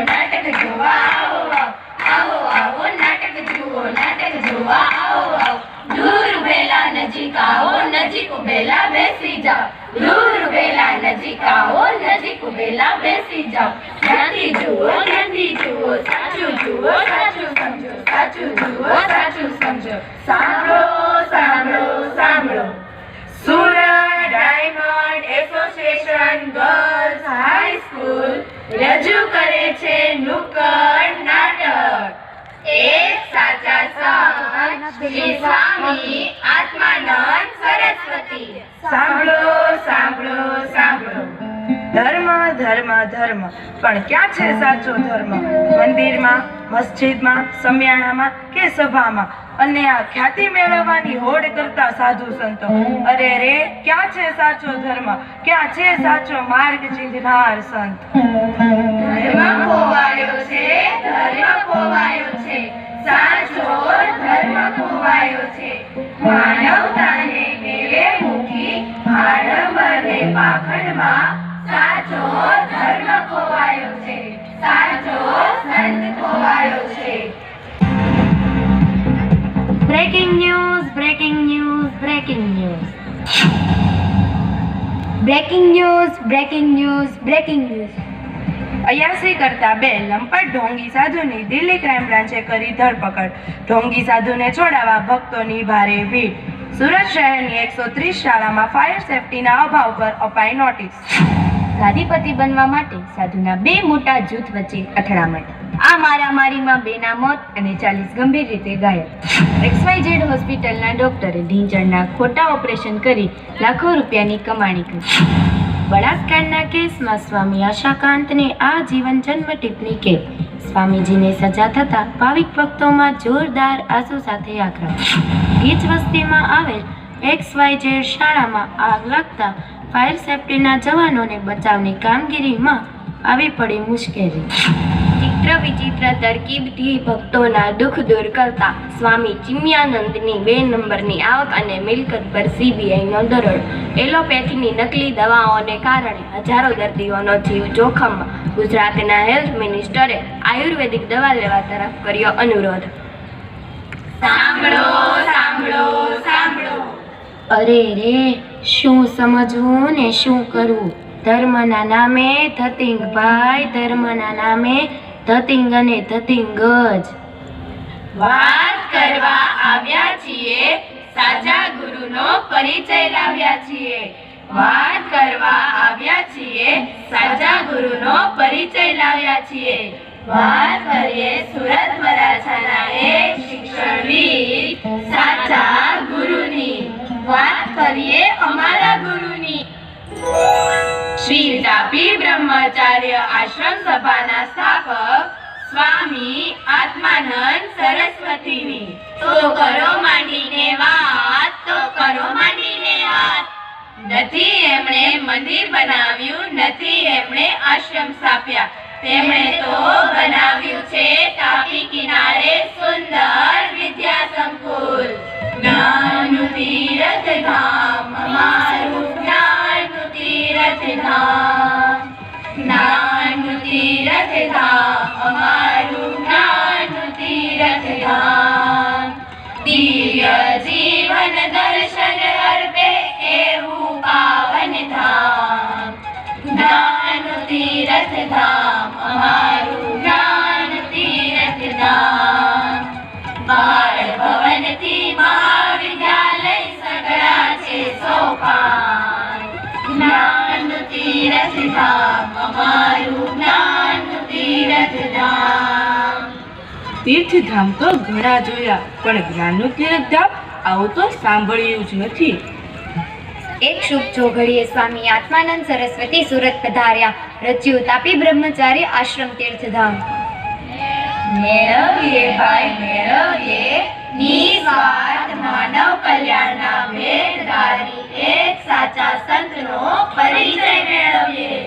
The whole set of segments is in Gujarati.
નાટક જોવા આવો આવો આવો નાટક જુઓ નાટક જોવા આવો આવો દૂર ઉભેલા નજીક આવો નજીક ઉભેલા બેસી જાઓ દૂર ઉભેલા નજીક આવો નજીક ઉભેલા બેસી જાઓ ધ્યાનથી જુઓ સાચું જુઓ સાચું સમજો સાચું જુઓ સાચું સમજો સાંભળો સાંભળો સાંભળો Surat diamond association girls high school રજૂ કરે છે નુક્કડ નાટક એક સાચા સંત શ્રી સ્વામી આત્માનંદ સરસ્વતી સાંભળો સાંભળો સાંભળો ધર્મ ધર્મ ધર્મ પણ ક્યાં છે સાચો ધર્મ? મંદિરમાં, મસ્જિદમાં, સમિયાણામાં કે સભામાં અને આ ખ્યાતિ મેળવવાની હોડ કરતા સાધુ સંતો. અરે રે, ક્યાં છે સાચો ધર્મ? ક્યાં છે સાચો માર્ગ ચીંધનાર સંત? ધર્મ ખોવાયો છે સાચો ધર્મ ખોવાયો છે માનવતાને નેવે મૂકી આડંબરને પાખંડમાં સાચો ધર્મ ખોવાયો છે સાચો સંત ખોવાયો છે. Breaking news breaking news breaking news breaking news breaking news breaking news અયાસી કરતા બે લંપટ ઢોંગી સાધુની દિલ્હી ક્રાઇમ બ્રાન્ચે કરી ધરપકડ. ઢોંગી સાધુને છોડાવવા ભક્તોની ભારે ભીડ. સુરત શહેરની 130 શાળામાં ફાયર સેફટીના અભાવ પર અપાઈ નોટિસ. ગાદીપતિ બનવા માટે સાધુના બે મોટા જૂથ વચ્ચે અથડામણ. આ મારામારીમાં 2ના મોત અને 40 ગંભીર રીતે ઘાયલ. XYZ હોસ્પિટલના ડોક્ટરે ઢીંચણના ખોટા ઓપરેશન કરી લાખો રૂપિયાની કમાણી કરી. બળાત્કારના કેસમાં સ્વામી આશાકાંતને આજીવન જન્મ ટીપણી કેદ. સ્વામીજીને સજા થતાં ભાવિક ભક્તોમાં જોરદાર આંસુ સાથે આક્રોશ. ગીચ વસ્તીમાં આવેલ XYZ શાળામાં આગ લાગતા ફાયર સેફટીના જવાનોને બચાવની કામગીરીમાં આવી પડી મુશ્કેલી. ચિત્ર વિચિત્ર તરકીબથી ભક્તોના દુઃખ દૂર કરતા સ્વામી ચિન્મયાનંદની 2 નંબરની આવક અને મિલકત પર CBIનો દરોડો. એલોપેથીની નકલી દવાઓને કારણે હજારો દર્દીઓનો જીવ જોખમમાં. ગુજરાતના હેલ્થ મિનિસ્ટરે આયુર્વેદિક દવા લેવા તરફ કર્યો અનુરોધ. સાંભળો સાંભળો સાંભળો અરે રે, શું સમજવું ને શું કરવું? ધર્મના નામે ધતિંગ ભાઈ, ધર્મના નામે ધતિંગ અને ધતિંગ જ. વાત કરવા આવ્યા છીએ સાચા ગુરુનો પરિચય લાવ્યા છીએ વાત કરવા આવ્યા છીએ સાચા ગુરુનો પરિચય લાવ્યા છીએ. વાત કરીએ સુરત વરાછાના એક શિક્ષણવીર સાચા ગુરુની. વાત કરીએ અમારા ગુરુની. શ્રી તાપી બ્રહ્મચાર્ય આશ્રમ સભાના સ્થાપક સ્વામી આત્માનંદ સરસ્વતીની. તો કરો માંડીને વાત નથી એમણે મંદિર બનાવ્યું, નથી એમણે આશ્રમ સ્થાપ્યા, તેમણે તો બનાવ્યું છે તાપી કિનારે સુંદર વિદ્યા સંકુલ. જ્ઞાનનું તીર્થ ધામ અમારું, જ્ઞાનનું તીર્થ ધામ, જ્ઞાનનું તીર્થ ધામ અમારું, જ્ઞાનનું તીર્થ ધામ. દિવ્ય જીવન દર્શન અર્પે એવું પાવન ધામ. જ્ઞાનનું તીર્થ ધામ અમારું, જ્ઞાન તીર્થ ધામ. બાળ ભવનથી મહાવિદ્યાલય સગડા છે સોપાન. જ્ઞાનનું તીર્થ ધામ અમારું, જ્ઞાનનું તીર્થ ધામ. તીર્થધામ તો ઘણા જોયા, પણ જ્ઞાનનું તીર્થધામ આવું તો સાંભળ્યું જ નથી. એક શુભ ચોઘડીએ સ્વામી આત્માનંદ સરસ્વતી સુરત પધાર્યા. રચ્યું તાપી બ્રહ્મચારી આશ્રમ તીર્થધામ. મેળવીએ ભાઈ મેળવીએ નિસ્વાર્થ માનવ કલ્યાણના ભેટધારી એક સાચા સંતનો પરિચય મેળવીએ.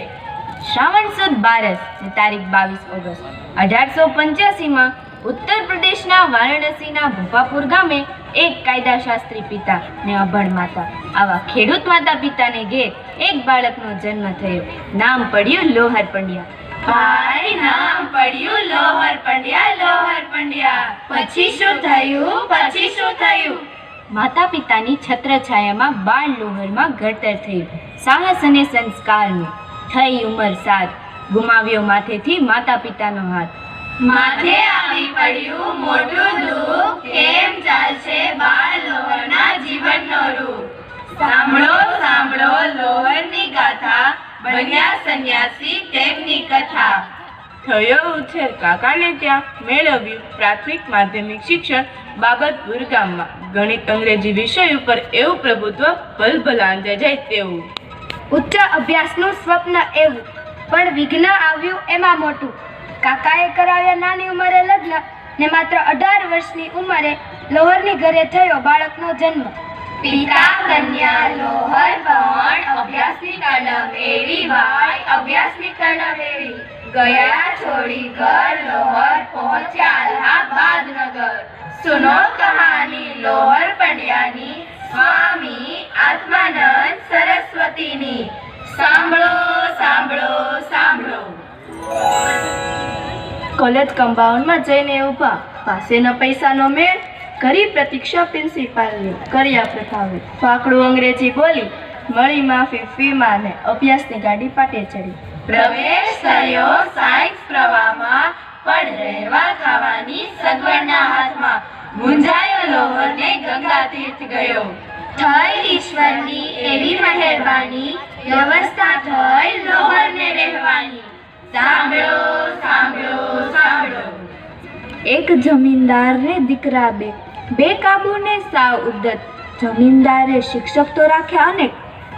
શ્રાવણ સુદ 12 તારીખ 22 ઓગસ્ટ 1885માં ઉત્તર પ્રદેશના વારાણસીના ભોપાપુર ગામે એક કાયદાશાસ્ત્રી પિતા ને અભણ માતા, આવા ખેડૂત માતા પિતાને ઘેર એક બાળકનો જન્મ થયો. નામ પડ્યું લોહર પંડ્યા. ભાઈ નામ પડ્યું લોહર પંડ્યા. પછી શું થયું? માતા પિતાની છત્રછાયામાં બાળ લોહરમાં ઘડતર થયું. સાહસ અને સંસ્કારનું થઈ ઉંમર 7. ગુમાવ્યો માથેથી માતા પિતાનો હાથ. માથે આવી પડ્યું મોટું દુઃખ, કેમ ચાલશે બાળ લોહરના જીવનનો રૂપ? સાંભળો લોહરની ગાથા, બન્યા સંન્યાસી તેમની કથા. થયો ઉછેર કાકાને ત્યાં, મેળવ્યું પ્રાથમિક માધ્યમિક શિક્ષણ બાબતપુર ગામમાં. ગણિત અંગ્રેજી વિષય ઉપર એવું પ્રભુત્વ ભલભલાંજે જાય તેવું. ઉચ્ચ અભ્યાસનું સ્વપ્ન એવું, પણ વિઘ્ન આવ્યું એમાં મોટું. કાકાએ કરાવ્યા નાની ઉંમરે લગ્ન, ને માત્ર 18 વર્ષની ઉંમરે લોહરની ઘરે થયો બાળકનો જન્મ. પિતા કન્યા લોહર પણ અભ્યાસની તલબ એવી ભાઈ, અભ્યાસની તલબ એવી. ગયા છોડી ઘર લોહર પહોંચ્યા અલ્હાબાદ નગર. સુનો કહાની લોહર પંડ્યાની, સ્વામી આત્માનંદ સરસ્વતીની. સાંભળો. કોલેજ કમ્પાઉન્ડમાં જઈને ઊભા, પાસેનો પૈસાનો મેળ, કરી પ્રતીક્ષા પ્રિન્સિપાલની, કર્યા પ્રથાવે. ફાકડું અંગ્રેજી બોલી, મળી માફી ફીમાં ને અભ્યાસની ગાડી પાટે ચડી. પ્રવેશ થયો સાયન્સ પ્રવાહમાં, પણ રહેવા ખાવાની સગવડના હાથમાં. મૂંઝાયો લોહર ને ગંગા તીર્થ ગયો. થઈ ઈશ્વરની એવી મહેરબાની, વ્યવસ્થા થઈ લોહરને રહેવાની. સાંભળો. એક જમીનદાર ને દીકરા બે કાબુ ને સાવ ઉદ્ધત. જમીનદારે શિક્ષક તો રાખ્યા અનેક,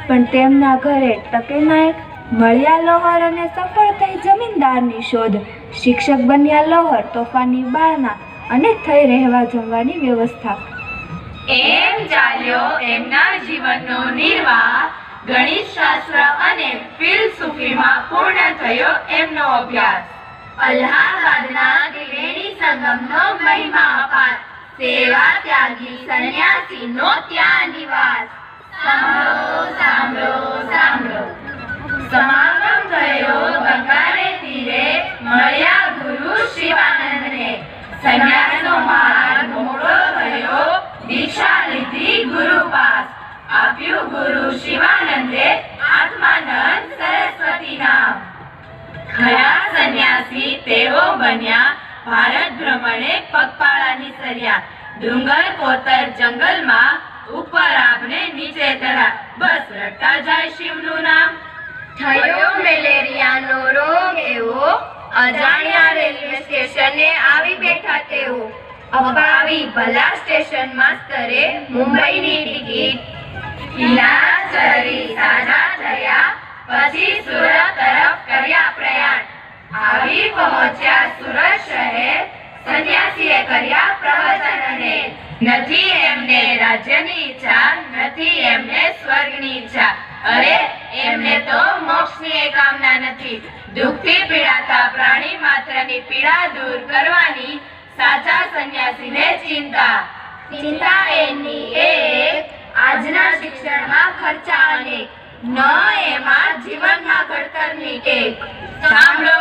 પણ તેમના ઘરે ટકે ના એક. મળ્યા લોહર અને સફળ થઈ જમીનદારની શોધ. શિક્ષક બન્યા લોહર તોફાની બાળના, અને થઈ રહેવા જમવાની વ્યવસ્થા. એમ ચાલ્યો એમના જીવનનો નિર્વાહ. ગણિત શાસ્ત્ર અને ફિલસૂફીમાં પૂર્ણ થયો એમનો અભ્યાસ. અલ્હાબાદના ત્રિવેણી સંગમનો મહિમા અપાર. સેવા ત્યાગી સંન્યાસીનો ત્યાં નિવાસ. સાંભળો. સમાગમ થયો ગંગાને તીરે, મળ્યા ગુરુ શિવાનંદને. સંન્યાસનો માર્ગ મોકળો થયો, દીક્ષા લીધી ગુરુ પાસ. આપ્યું ગુરુ શિવાનંદે આત્માનંદ સરસ્વતી નામ. ખરા સંન્યાસી તેઓ બન્યા, ભારત ભ્રમણે પગપાળા સર્યા. ડુંગર કોતર જંગલમાં, ઉપર આપને નીચે તળા. બસ રટતા જાય શિવનું નામ. થયો મેલેરિયાનો રોગ એવો, અજાણ્યા રેલવે સ્ટેશને આવી બેઠા તેઓ. અપાવી ભલા સ્ટેશન માસ્તરે મુંબઈની ટિકિટ. ઇલાજ કરી સાજા થયા, પછી સુરત તરફ કર્યા પ્રયાણ. આવી પહોંચ્યા સુરત શહેર, સંન્યાસીએ કર્યા પ્રવચન અને. નથી એમને રાજ્યની ઈચ્છા, નથી એમને સ્વર્ગની ઈચ્છા. અરે એમને તો મોક્ષની કામના નથી. દુઃખથી પીડાતા પ્રાણી માત્રની પીડા દૂર કરવાની સાચા સંન્યાસીને ચિંતા. ચિંતા એની એક, આજના શિક્ષણમાં ખર્ચા અનેક. ન એમાં જીવનમાં ઘડતરની ટેક. સાંભળો.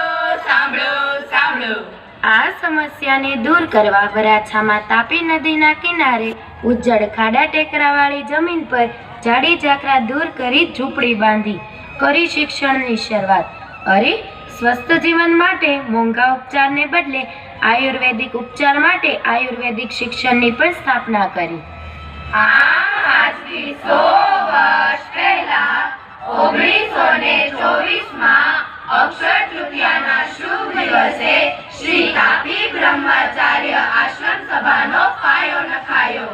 આ સમસ્યાને દૂર કરવા વરાછામાં તાપી નદીના કિનારે ઉજ્જડ ખાડા ટેકરાવાળી જમીન પર જાડી ઝાકરા દૂર કરી ઝૂંપડી બાંધી, કરી શિક્ષણની શરૂઆત. અરે સ્વસ્થ જીવન માટે મોંઘા ઉપચારને બદલે આયુર્વેદિક ઉપચાર માટે આયુર્વેદિક શિક્ષણની પણ સ્થાપના કરી. આજથી 100 વર્ષ પહેલા 1924માં અક્ષર તૃતીયાના શુભ દિવસે શ્રી તાપી બ્રહ્મચાર્ય આશ્રમ સભાનો પાયો નખાયો.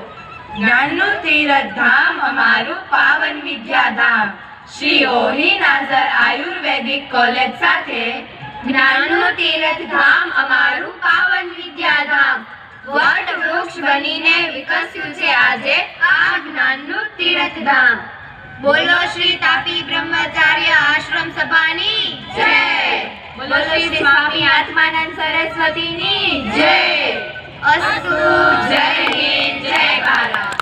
જ્ઞાનનું તીરથ ધામ અમારું પાવન વિદ્યાધામ. શ્રી ઓહી નાઝર આયુર્વેદિક કોલેજ સાથે જ્ઞાનનું તીરથ ધામ અમારું પાવન વિદ્યાધામ. વટ વૃક્ષ બનીને વિકસ્યું છે આજે આ જ્ઞાનનું તીરથ ધામ. બોલો શ્રી તાપી બ્રહ્મચાર્ય આશ્રમ સભાની જય. બોલો શ્રી સ્વામી આત્માનંદ સરસ્વતીની જય. અસ્તુ. જય હિન્દ, જય ભારત.